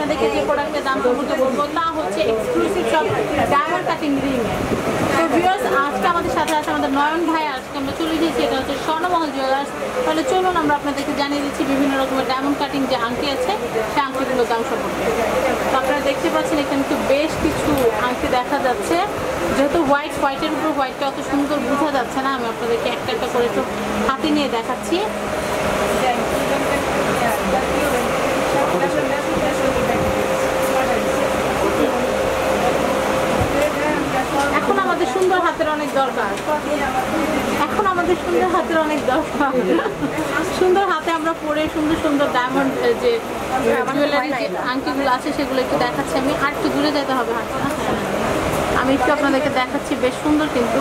আপনাদেরকে যে প্রোডাক্টের দাম সম্পর্কে বলবো তা হচ্ছে এক্সক্লুসিভ সব ডায়মন্ড কাটিং রিং। তো ভিউয়ার্স আজকে আমাদের সাথে আছে আমাদের নয়ন ভাই। আজকে আমরা চলে গিয়েছি, এটা হচ্ছে স্বর্ণমহল জুয়েলার্স। তাহলে চলুন আমরা আপনাদেরকে জানিয়ে দিচ্ছি বিভিন্ন রকমের ডায়মন্ড কাটিং যে আংটি আছে সেই আংটিগুলোর দাম সম্পর্কে। তো আপনারা দেখতে পাচ্ছেন এখানে তো বেশ কিছু আংটি দেখা যাচ্ছে। যেহেতু হোয়াইটের উপর হোয়াইটটা অত সুন্দর বোঝা যাচ্ছে না, আমি আপনাদেরকে একটা একটা করে একটু হাতে নিয়ে দেখাচ্ছি। এখন আমাদের সুন্দর হাতের অনেক দরকার, সুন্দর হাতে আমরা পরে সুন্দর সুন্দর ডায়মন্ড যে জুয়েলারি যে আংটিগুলো আছে সেগুলো একটু দেখাচ্ছি। আমি আর একটু দূরে যেতে হবে হাতটা, আমি একটু আপনাদেরকে দেখাচ্ছি। বেশ সুন্দর কিন্তু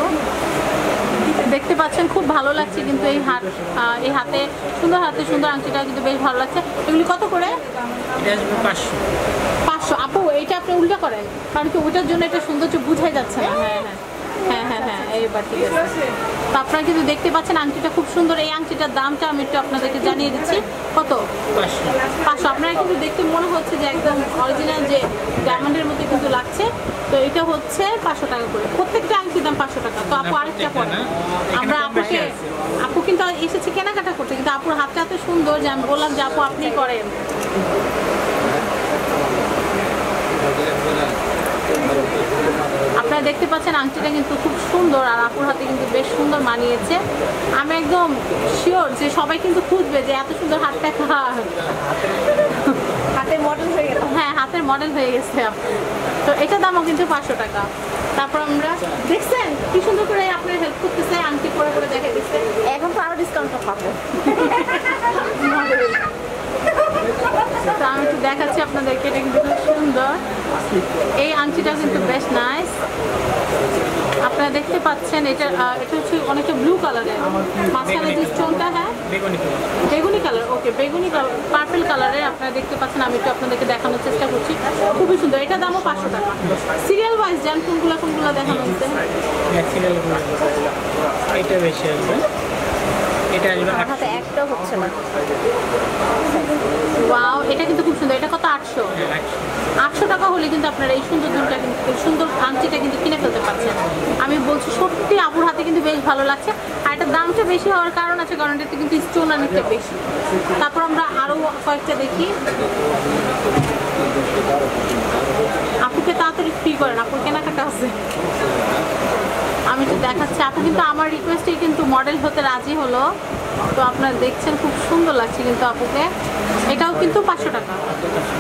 দেখতে পাচ্ছেন, খুব ভালো লাগছে কিন্তু এই হাতে সুন্দর আংটিটা কিন্তু বেশ ভালো লাগছে। এগুলি কত করে? 500। আপু এইটা আপনি উল্টা করেন, কারণ কি ওটার জন্য এটা সৌন্দর্য বুঝাই যাচ্ছে না। হ্যাঁ এইবার ঠিক আছে। তো আপনারা কিন্তু দেখতে পাচ্ছেন আংটিটা খুব সুন্দর। এই আংটিটার দামটা আমি একটু আপনাদেরকে জানিয়ে দিচ্ছি। কত? 500। আপনারা কিন্তু দেখতে মনে হচ্ছে যে একদম অরিজিনাল যে ডায়মন্ডের মধ্যে কিন্তু লাগছে। তো এটা হচ্ছে 500 টাকা করে, প্রত্যেকটা আংটির দাম 500 টাকা। তো আপু আরেকটা পরে আমরা আপু কিন্তু এসেছি কেনাকাটা করতে, কিন্তু আপুর হাতটা এত সুন্দর যে আমি বললাম যে আপু আপনি করেন। আপনারা দেখতে পাচ্ছেন আংটিটা কিন্তু খুব সুন্দর, আর আপুর হাতে কিন্তু বেশ সুন্দর মানিয়েছে। আমি একদম শিওর যে সবাই কিন্তু খুঁজবে যে এত সুন্দর হাতটা হাতের মডেল হয়ে গেছে। হ্যাঁ, হাতের মডেল হয়ে গেছে আপু। তো এটার দামও কিন্তু 500 টাকা। তারপর আমরা দেখছেন কি সুন্দর করে আপনার হেল্প করতেছে, আংটি পরে পরে দেখা দিচ্ছে। এখন তো আরো ডিসকাউন্টটা পাবো। তো আমি একটু দেখাচ্ছি আপনাদেরকে, এটা কিন্তু খুব সুন্দর। এই আংটিটা কিন্তু বেশ নাইস। আপনারা দেখতে পাচ্ছেন এটা হচ্ছে অনেকটা ব্লু কালারের, মাঝখানে যে স্টোনটা, হ্যাঁ বেগুনি কালার, ওকে বেগুনি কালার, পার্পল কালারের আপনারা দেখতে পাচ্ছেন। আমি একটু আপনাদেরকে দেখানোর চেষ্টা করছি, খুবই সুন্দর। এটার দামও 500 টাকা। সিরিয়াল ওয়াইজ যান কোনগুলো দেখানো হচ্ছে। এটা বেশি আসবে, এটা আসবে হাতে একটা হচ্ছে না। ওয়াও, এটা কিন্তু খুব সুন্দর। এটা কত? 800। 800 টাকা হলে কিন্তু আপনারা এই সুন্দর দুলটা কিন্তু সুন্দর আংটিটা কিন্তু কিনে ফেলতে পারছেন। আমি বলছি সত্যি আপুর হাতে কিন্তু বেশ ভালো লাগছে। আর এটার দামটা বেশি হওয়ার কারণ আছে, কারণ এটাতে কিন্তু স্টোন অনেকটা বেশি। তারপর আমরা আরো কয়েকটা দেখি। আপুকে তাড়াতাড়ি ফ্রি করেন, আপুর কেনাকাটা আছে। আমি তো দেখাচ্ছি, আপু কিন্তু আমার রিকোয়েস্টেই কিন্তু মডেল হতে রাজি হলো। তো আপনারা দেখছেন খুব সুন্দর লাগছে কিন্তু আপুকে। এটাও কিন্তু 500 টাকা,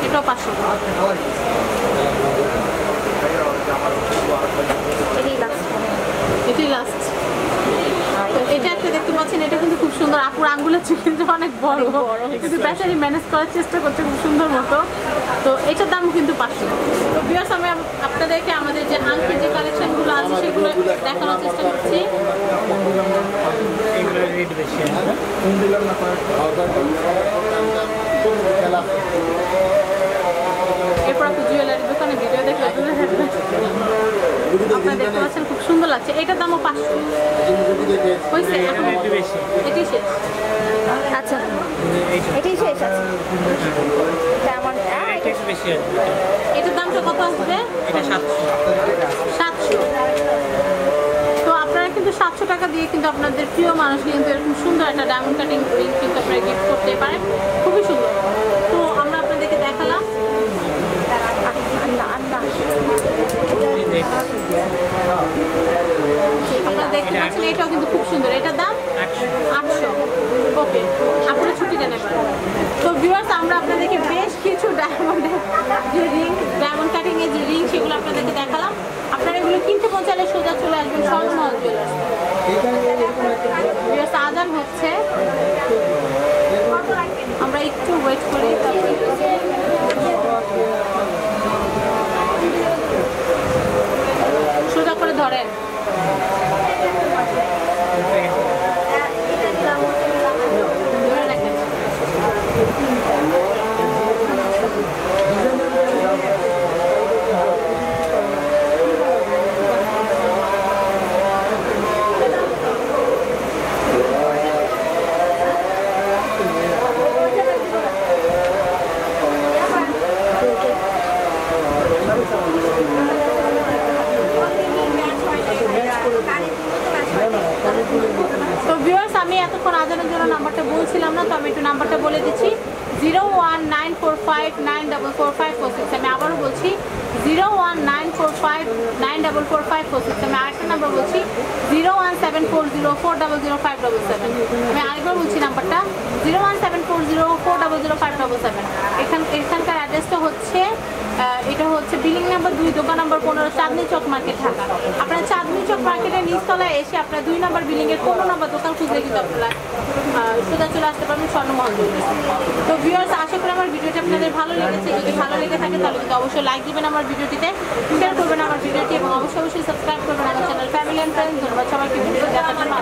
এটাও 500 টাকা। এটাই লাস্ট। এটা একটা দেখতে পাচ্ছেন, এটা কিন্তু খুব সুন্দর। আপুর আঙ্গুলের কিন্তু অনেক বড়, কিন্তু বেচারি ম্যানেজ করার চেষ্টা করছে খুব সুন্দর মতো। তো এটার দাম কিন্তু 500। তো ভিউয়ার্স আমি আপনাদেরকে আমাদের যে আংটির যে কালেকশনগুলো আছে সেগুলো দেখানোর চেষ্টা করছি। এরপর আপনি জুয়েলারি দোকানে ভিডিও দেখলে আপনারা দেখতে পাচ্ছেন খুব সুন্দর লাগছে। এটার দামও 500 হয়েছে। এটাই শেষ। আচ্ছা, এটাই শেষ আছে। এটার দামটা কত আসবে? 700। তো আপনারা কিন্তু 700 টাকা দিয়ে কিন্তু আপনাদের প্রিয় মানুষ কিন্তু এরকম সুন্দর একটা ডায়মন্ড কাটিং রিং কিন্তু আপনারা গিফট করতে পারেন, খুবই সুন্দর। তো আমরা আপনাদেরকে দেখালাম। আপনারা দেখতে পাচ্ছেন এটাও কিন্তু খুব সুন্দর। এটার দাম 800। ওকে, আপনারা ছুটি দেন এবার। তো ভিউয়ার্স আমরা আপনাদেরকে বেশ কিছু ডায়মন্ডের যে রিং, ডায়মন্ড কাটিং এর যে রিং সেগুলো আপনাদেরকে দেখালাম। আপনারা এগুলো কিনতে পৌঁছালে সোজা চলে আসবেন স্বর্ণমহল জুয়েলার্স। ভিউয়ার্স আজান হচ্ছে, আমরা একটু ওয়েট করি। সোজা করে ধরেন। আমি একটু নাম্বারটা বলে দিচ্ছি 01945944546। আমি আবারও বলছি 01945944546। আমি আরেকটা নাম্বার বলছি 01740400577। আমি আরেকবার বলছি নাম্বারটা 01740400577। এখানকার অ্যাড্রেসটা হচ্ছে এটা হচ্ছে বিল্ডিং নাম্বার 2, দোকান নাম্বার 15, চাঁদনি চক মার্কেট, ঢাকা। আপনারা চাঁদনি চক মার্কেটের নিচতলায় এসে আপনার 2 নম্বর বিল্ডিং এর 15 নম্বর দোকান খুঁজলে কিন্তু আপনারা সোজা চলে আসতে পারবেন স্বর্ণমহল জুয়েলার্স। তো ভিউয়ার্স, আশা করি আমার ভিডিওটি আপনাদের ভালো লেগেছে। যদি ভালো লেগে থাকে তাহলে কিন্তু অবশ্যই লাইক দিবেন আমার ভিডিওটিতে, শেয়ার করবেন আমার ভিডিওটি এবং অবশ্যই সাবস্ক্রাইব করবেন আমার চ্যানেল ফ্যামিলি অ্যান্ড ফ্রেন্ডস। ধন্যবাদ সবাইকে ভিডিও দেখার জন্য।